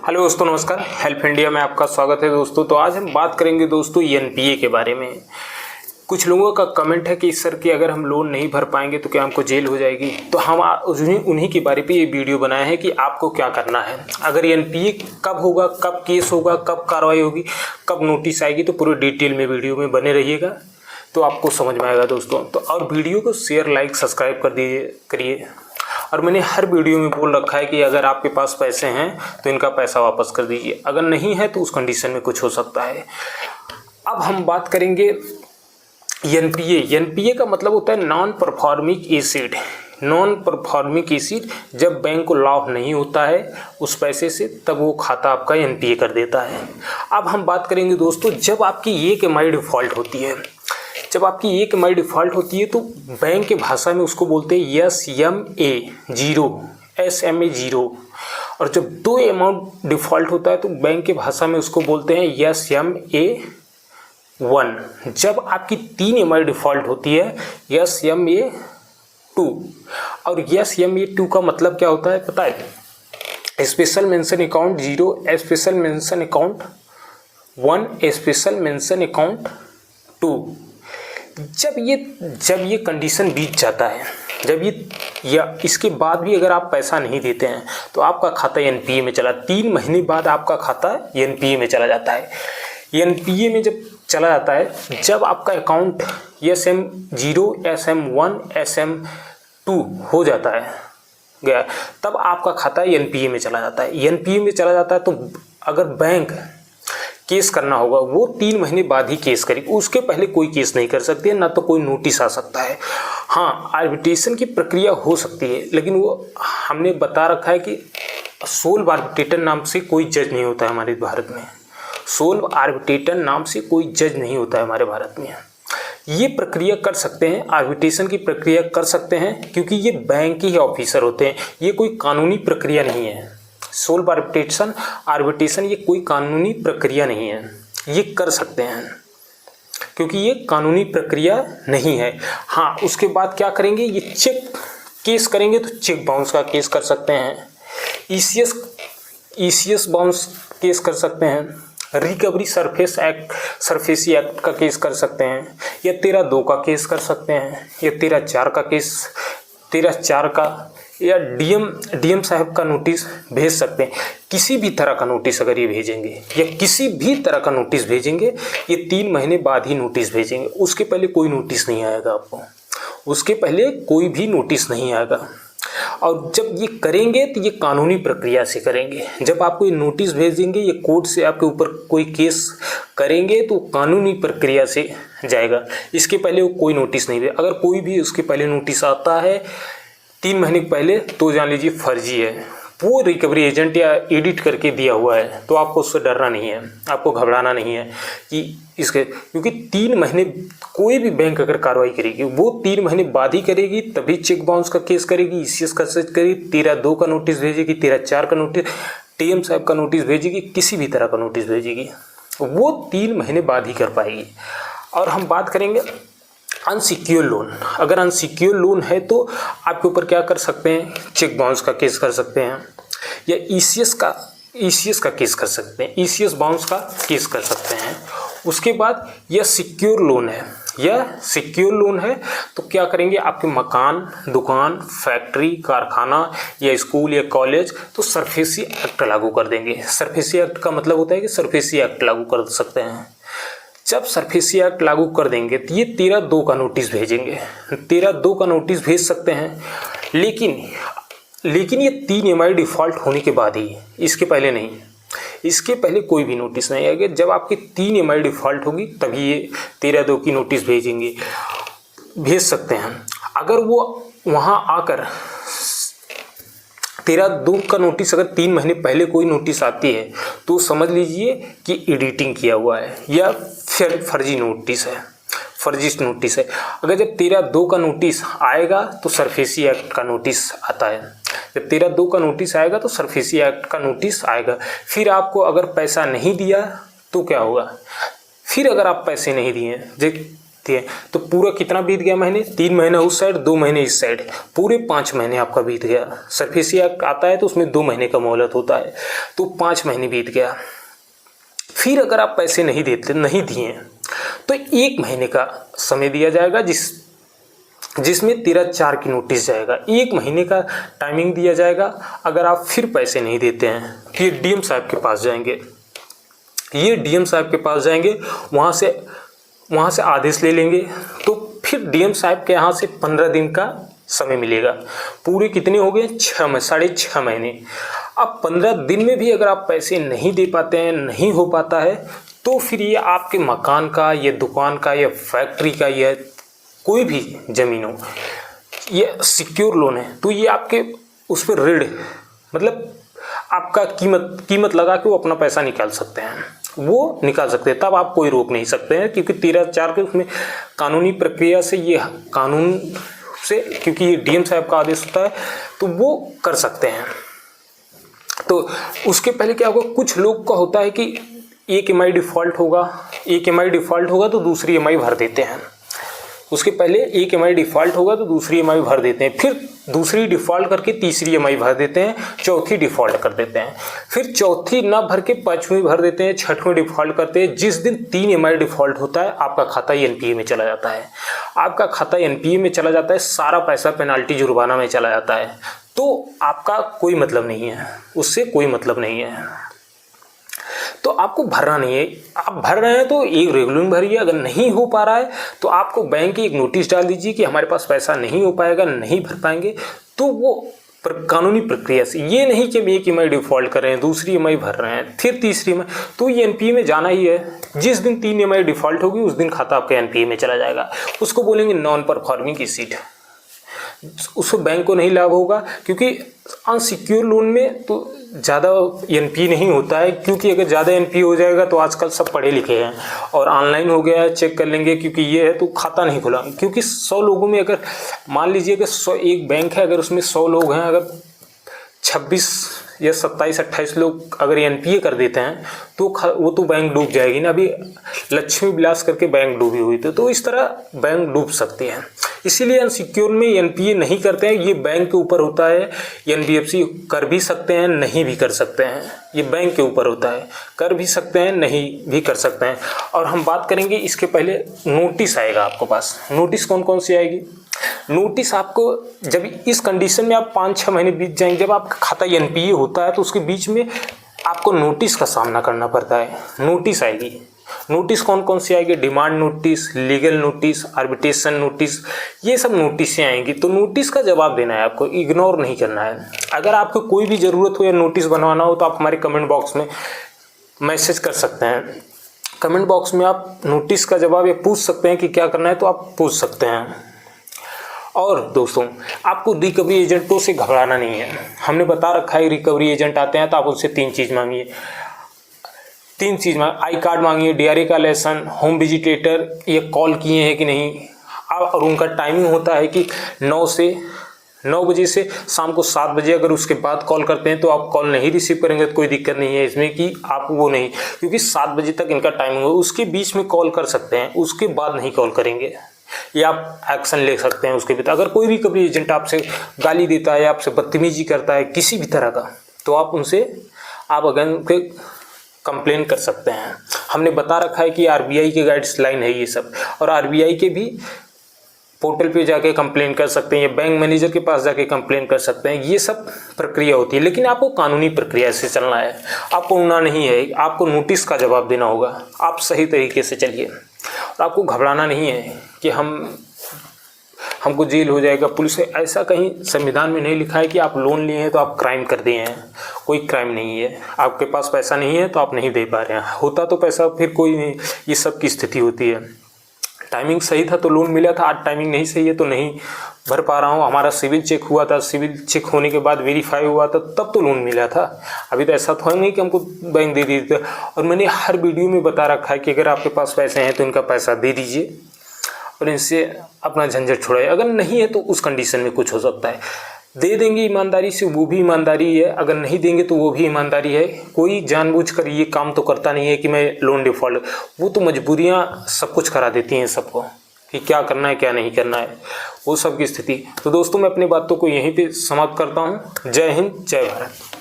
Hello दोस्तों, नमस्कार। Help India में आपका स्वागत है दोस्तों। तो आज हम बात करेंगे दोस्तों एनपीए के बारे में। कुछ लोगों का कमेंट है कि सर कि अगर हम लोन नहीं भर पाएंगे तो क्या हमको जेल हो जाएगी। तो हम उन्हीं के बारे पे ये वीडियो बनाए हैं कि आपको क्या करना है। अगर एनपीए कब होगा, कब केस होगा, कब कार्रवाई होगी, कब नोटिस आएगी, तो पूरे डिटेल में वीडियो में बने रहिएगा तो आपको समझ में आएगा दोस्तों। तो और वीडियो को शेयर, लाइक, सब्सक्राइब करिए। और मैंने हर वीडियो में बोल रखा है कि अगर आपके पास पैसे हैं तो इनका पैसा वापस कर दीजिए, अगर नहीं है तो उस कंडीशन में कुछ हो सकता है। अब हम बात करेंगे एनपीए। एनपीए का मतलब होता है non performing acid. Non performing acid जब बैंक को लाभ नहीं होता है उस पैसे से, तब वो खाता आपका एनपीए कर देता है। अब हम बात करेंगे दोस्तों, जब आपकी EMI डिफ़ॉल्ट होती है, जब आपकी EMI डिफ़ॉल्ट होती है तो बैंक की भाषा में उसको बोलते हैं SMA 0। और जब 2 अमाउंट डिफ़ॉल्ट होता है तो बैंक की भाषा में उसको बोलते हैं SMA 1। जब आपकी 3 EMI डिफ़ॉल्ट होती है SMA 2। और SMA 2 का मतलब क्या होता है पता है? Special mention account 0, special mention account 1, special mention account 2। जब ये कंडीशन बीत जाता है, जब ये या इसके बाद भी अगर आप पैसा नहीं देते हैं तो आपका खाता एनपीए में 3 महीने बाद आपका खाता एनपीए में चला जाता है। एनपीए में जब चला जाता है, जब आपका अकाउंट SM0, SM1, SM2 हो जाता है गया, तब आपका खाता एनपीए में चला जाता है। एनपीए में चला जाता है तो अगर बैंक केस करना होगा वो 3 महीने बाद ही केस करेगी, उसके पहले कोई केस नहीं कर सकती है, ना तो कोई नोटिस आ सकता है। हाँ, आर्बिट्रेशन की प्रक्रिया हो सकती है, लेकिन वो हमने बता रखा है कि सोल आर्बिट्रेटर नाम से कोई जज नहीं होता है हमारे भारत में। सोल आर्बिट्रेटर नाम से कोई जज नहीं होता है हमारे भारत में। ये प्रक्रिया कर सकते हैं, आर्बिट्रेशन की प्रक्रिया कर सकते हैं, क्योंकि ये बैंक ही ऑफिसर होते हैं। ये कोई कानूनी प्रक्रिया नहीं है। सोल आर्बिट्रेशन ये कोई कानूनी प्रक्रिया नहीं है, ये कर सकते हैं क्योंकि ये कानूनी प्रक्रिया नहीं है। हाँ, उसके बाद क्या करेंगे, ये चेक केस करेंगे तो चेक बाउंस का केस कर सकते हैं, ईसीएस बाउंस केस कर सकते हैं, रिकवरी सरफेसी एक्ट का केस कर सकते हैं, या 13(2) का केस कर सकते हैं, या 13(4) का केस, 13(4) का, या डीएम साहब का नोटिस भेज सकते हैं। किसी भी तरह का नोटिस अगर ये भेजेंगे या किसी भी तरह का नोटिस भेजेंगे, ये 3 महीने बाद ही नोटिस भेजेंगे, उसके पहले कोई नोटिस नहीं आएगा आपको, उसके पहले कोई भी नोटिस नहीं आएगा। और जब ये करेंगे तो ये कानूनी प्रक्रिया से करेंगे। जब आपको ये नोटिस भेजेंगे, ये कोर्ट से आपके ऊपर कोई केस करेंगे तो कानूनी प्रक्रिया से जाएगा, इसके पहले वो कोई नोटिस नहीं दे। अगर कोई भी उसके पहले नोटिस आता है 3 महीने पहले, तो जान लीजिए फर्जी है, वो रिकवरी एजेंट या एडिट करके दिया हुआ है। तो आपको उससे डरना नहीं है, आपको घबराना नहीं है कि इसके, क्योंकि 3 महीने कोई भी बैंक अगर कार्रवाई करेगी वो 3 महीने बाद ही करेगी, तभी चेक बाउंस का केस करेगी, ईसीएस का केस करेगी, 13(2) का नोटिस भेजेगी, 13(4) का नोटिस, टीएम साहब का नोटिस भेजेगी, किसी भी तरह का नोटिस भेजेगी, वो 3 महीने बाद ही कर पाएगी। और हम बात करेंगे अनसिक्योर लोन। अगर अनसिक्योर लोन है तो आपके ऊपर क्या कर सकते हैं, चेक बाउंस का केस कर सकते हैं, या ईसीएस का केस कर सकते हैं, ईसीएस बाउंस का केस कर सकते हैं। उसके बाद यह सिक्योर लोन है, तो क्या करेंगे, आपके मकान, दुकान, फैक्ट्री, कारखाना या स्कूल या कॉलेज, तो सरफेसी एक्ट लागू कर देंगे। सरफेसी एक्ट का मतलब होता है कि सरफेसी एक्ट लागू कर सकते हैं। जब सरफेसी एक्ट लागू कर देंगे तो ये 13(2) का नोटिस भेजेंगे, 13(2) का नोटिस भेज सकते हैं। लेकिन ये 3 EMI डिफ़ॉल्ट होने के बाद ही, इसके पहले नहीं, इसके पहले कोई भी नोटिस नहीं आएगा। जब आपकी 3 EMI डिफ़ॉल्ट होगी तभी ये 13(2) की नोटिस भेज सकते हैं। अगर वो वहाँ आकर 13(2) का नोटिस अगर 3 महीने पहले कोई नोटिस आती है तो समझ लीजिए कि एडिटिंग किया हुआ है या फिर फर्जी नोटिस है। अगर जब 13(2) का नोटिस आएगा तो सरफेसी एक्ट का नोटिस आता है। जब 13(2) का नोटिस आएगा तो सरफेसी एक्ट का नोटिस आएगा। फिर आपको अगर पैसा नहीं दिया तो क्या होगा, फिर अगर आप पैसे नहीं दिए, ठीक है। तो पूरा कितना बीत गया महीने, 3 महीने उस साइड 2 महीने इस साइड, पूरे 5 महीने आपका बीत गया। सरफेसी एक्ट आता है तो उसमें 2 महीने का मोहलत होता है, तो 5 महीने बीत गया। फिर अगर आप पैसे नहीं दिए तो 1 महीने का समय दिया जाएगा जिसमें तेरा 4 की नोटिस जाएगा। 1 महीने का टाइमिंग दिया जाएगा। अगर आप फिर पैसे नहीं देते हैं तो ये डीएम साहब के पास जाएंगे, वहाँ से आदेश ले लेंगे। तो फिर डीएम साहब के यहाँ से 15 दिन का समय मिलेगा। पूरे कितने हो गए, 6.5 महीने। अब 15 दिन में भी अगर आप पैसे नहीं दे पाते हैं, नहीं हो पाता है, तो फिर ये आपके मकान का, ये दुकान का, या फैक्ट्री का, या कोई भी ज़मीन हो, ये सिक्योर लोन है, तो ये आपके उस पर ऋण, मतलब आपका कीमत लगा के वो अपना पैसा निकाल सकते हैं, वो निकाल सकते हैं। तब आप कोई रोक नहीं सकते हैं, क्योंकि 13(4) के उसमें कानूनी प्रक्रिया से, ये कानून से, क्योंकि ये डीएम साहब का आदेश होता है, तो वो कर सकते हैं। तो उसके पहले क्या होगा, कुछ लोग का होता है कि एक EMI डिफ़ॉल्ट होगा तो दूसरी EMI भर देते हैं। उसके पहले एक EMI डिफ़ॉल्ट होगा तो दूसरी EMI भर देते हैं, फिर दूसरी डिफ़ॉल्ट करके तीसरी EMI भर देते हैं, चौथी डिफ़ॉल्ट कर देते हैं, फिर चौथी ना भर के 5वीं भर देते हैं, 6वीं डिफ़ॉल्ट करते हैं। जिस दिन 3 EMI डिफ़ॉल्ट होता है, आपका खाता NPA में चला जाता है। आपका खाता NPA में चला जाता है, सारा पैसा पेनाल्टी जुर्माना में चला जाता है। तो आपका कोई मतलब नहीं है, उससे कोई मतलब नहीं है। तो आपको भरना नहीं है। आप भर रहे हैं तो एक रेगुलर भरिए, अगर नहीं हो पा रहा है तो आपको बैंक की एक नोटिस डाल दीजिए कि हमारे पास पैसा नहीं हो पाएगा, नहीं भर पाएंगे। तो वो कानूनी प्रक्रिया से, ये नहीं कि हम एक EMI डिफ़ॉल्ट कर रहे हैं, दूसरी EMI भर रहे हैं, फिर तीसरी EMI, तो ये NPA में जाना ही है। जिस दिन 3 EMI डिफ़ॉल्ट होगी उस दिन खाता आपका NPA में चला जाएगा। उसको बोलेंगे नॉन परफॉर्मिंग एसेट। उसको बैंक को नहीं लाभ होगा, क्योंकि अनसिक्योर लोन में तो ज़्यादा NPA नहीं होता है, क्योंकि अगर ज़्यादा NPA हो जाएगा तो आजकल सब पढ़े लिखे हैं और ऑनलाइन हो गया है, चेक कर लेंगे, क्योंकि ये है तो खाता नहीं खुला। क्योंकि 100 लोगों में अगर मान लीजिए कि 100 एक बैंक है, अगर उसमें 100 लोग हैं, अगर 26 या 27-28 लोग अगर NPA कर देते हैं तो वो तो बैंक डूब जाएगी ना। अभी लक्ष्मी विलास करके बैंक डूबी हुई थी, तो इस तरह बैंक डूब सकते हैं। इसीलिए अनसिक्योर में NPA नहीं करते हैं, ये बैंक के ऊपर होता है। NBFC कर भी सकते हैं, नहीं भी कर सकते हैं, ये बैंक के ऊपर होता है। कर भी सकते हैं, नहीं भी कर सकते हैं। और हम बात करेंगे, इसके पहले नोटिस आएगा आपके पास। नोटिस कौन कौन सी आएगी? नोटिस आपको जब इस कंडीशन में आप 5-6 महीने बीत जाएंगे, जब आपका खाता NPA होता है तो उसके बीच में आपको नोटिस का सामना करना पड़ता है। नोटिस आएगी। नोटिस कौन कौन सी आएगी? Demand notice, legal notice, arbitration notice, ये सब नोटिसें आएंगी। तो नोटिस का जवाब देना है आपको, इग्नोर नहीं करना है। अगर आपको कोई भी ज़रूरत हो या नोटिस बनवाना हो तो आप हमारे कमेंट बॉक्स में मैसेज कर सकते हैं। कमेंट बॉक्स में आप नोटिस का जवाब ये पूछ सकते हैं कि क्या करना है, तो आप पूछ सकते हैं। और दोस्तों, आपको रिकवरी एजेंटों से घबराना नहीं है। हमने बता रखा है, रिकवरी एजेंट आते हैं तो आप उनसे 3 चीज़ मांगिए। 3 चीज़ आई कार्ड मांगिए, DRA का लाइसेंस, होम विजिटेटर, ये कॉल किए हैं कि नहीं। और उनका टाइमिंग होता है कि 9 बजे से शाम को 7 बजे। अगर उसके बाद कॉल करते हैं तो आप कॉल नहीं रिसीव करेंगे तो कोई दिक्कत नहीं है इसमें कि आप वो नहीं, क्योंकि 7 बजे तक इनका टाइमिंग हो। उसके बीच में कॉल कर सकते हैं, उसके बाद नहीं कॉल करेंगे, या आप एक्शन ले सकते हैं उसके भी। अगर कोई रिकवरी एजेंट आपसे गाली देता है, आपसे बदतमीजी करता है किसी भी तरह का, तो आप अगर उनके कंप्लेन कर सकते हैं। हमने बता रखा है कि RBI के गाइडलाइन है ये सब, और RBI के भी पोर्टल पे जाके कंप्लेन कर सकते हैं, या बैंक मैनेजर के पास जाके कंप्लेन कर सकते हैं। ये सब प्रक्रिया होती है, लेकिन आपको कानूनी प्रक्रिया से चलना है। आपको उड़ना नहीं है, आपको नोटिस का जवाब देना होगा। आप सही तरीके से चलिए, और आपको घबराना नहीं है कि हमको जेल हो जाएगा, पुलिस है। ऐसा कहीं संविधान में नहीं लिखा है कि आप लोन लिए हैं तो आप क्राइम कर दिए हैं। कोई क्राइम नहीं है। आपके पास पैसा नहीं है तो आप नहीं दे पा रहे हैं। होता तो पैसा फिर कोई नहीं, ये सब की स्थिति होती है। टाइमिंग सही था तो लोन मिला था, आज टाइमिंग नहीं सही है तो नहीं भर पा रहा हूँ। हमारा सिविल चेक हुआ था, सिविल चेक होने के बाद वेरीफाई हुआ था, तब तो लोन मिला था। अभी तो ऐसा तो है नहीं कि हमको बैंक दे दीजिए। और मैंने हर वीडियो में बता रखा है कि अगर आपके पास पैसे हैं तो इनका पैसा दे दीजिए और इनसे अपना झंझट छुड़ाइए। अगर नहीं है तो उस कंडीशन में कुछ हो सकता है। दे देंगे ईमानदारी से, वो भी ईमानदारी है। अगर नहीं देंगे तो वो भी ईमानदारी है। कोई जानबूझकर ये काम तो करता नहीं है कि मैं लोन डिफ़ॉल्ट, वो तो मजबूरियाँ सब कुछ करा देती हैं सबको। कि क्या करना है क्या नहीं करना है, वो सब की स्थिति। तो दोस्तों मैं अपनी बातों को यहीं पे समाप्त करता हूँ। जय हिंद, जय भारत।